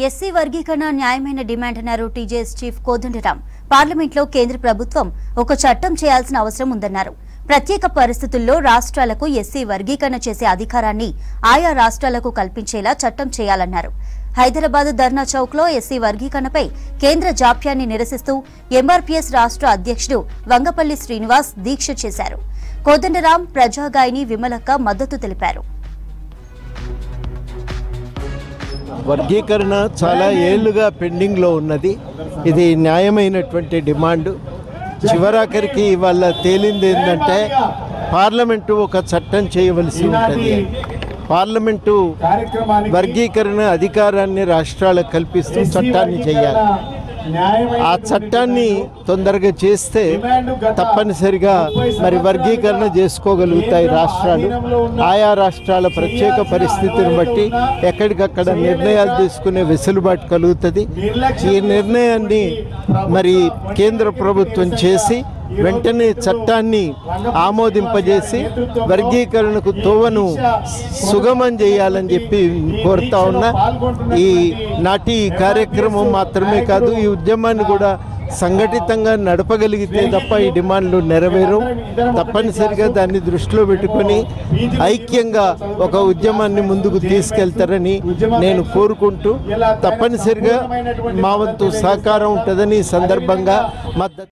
SC వర్గీకరణ న్యాయమైన demand అన్నారు టీజేఎస్ చీఫ్ కోదండరాం. పార్లమెంట్లో కేంద్ర ప్రభుత్వం ఒక చట్టం చేయాల్సిన అవసరం ఉందన్నారు. ప్రత్యేక పరిస్థితుల్లో రాష్ట్రాలకు ఎస్సీ వర్గీకరణ చేసే అధికారాన్ని ఆయా రాష్ట్రాలకు కల్పించేలా చట్టం చేయాలన్నారు. హైదరాబాద్ ధర్నా చౌక్ లో ఎస్సీ వర్గీకరణపై కేంద్ర జాప్యాన్ని నిరసిస్తూ ఎంఆర్పీఎస్ రాష్ట్ర అధ్యక్షుడు వంగపల్లి శ్రీనివాస్ దీక్ష చేశారు. కోదండరాం, ప్రజాగాయని విమలక్క మద్దతు తెలిపారు. వర్గీకరణ చాలా ఏళ్లుగా పెండింగ్లో ఉన్నది. ఇది న్యాయమైనటువంటి డిమాండ్. చివరాఖరికి ఇవాళ తేలింది ఏంటంటే పార్లమెంటు ఒక చట్టం చేయవలసి ఉంటుంది. పార్లమెంటు వర్గీకరణ అధికారాన్ని రాష్ట్రాలకు కల్పిస్తూ చట్టాన్ని చేయాలి. ఆ చట్టాన్ని తొందరగా చేస్తే తప్పనిసరిగా మరి వర్గీకరణ చేసుకోగలుగుతాయి రాష్ట్రాలు. ఆయా రాష్ట్రాల ప్రత్యేక పరిస్థితిని బట్టి ఎక్కడికక్కడ నిర్ణయాలు తీసుకునే వెసులుబాటు కలుగుతుంది. ఈ నిర్ణయాన్ని మరి కేంద్ర ప్రభుత్వం చేసి వెంటనే చట్టాన్ని ఆమోదింపజేసి వర్గీకరణకు తోవను సుగమం చేయాలని చెప్పి కోరుతా ఉన్నా. ఈ నాటి కార్యక్రమం మాత్రమే కాదు, ఈ ఉద్యమాన్ని కూడా సంఘటితంగా నడపగలిగితే తప్ప ఈ డిమాండ్లు నెరవేరు. తప్పనిసరిగా దాన్ని దృష్టిలో పెట్టుకొని ఐక్యంగా ఒక ఉద్యమాన్ని ముందుకు తీసుకెళ్తారని నేను కోరుకుంటూ తప్పనిసరిగా మా వంతు సహకారం ఉంటుందని ఈ సందర్భంగా మద్దతు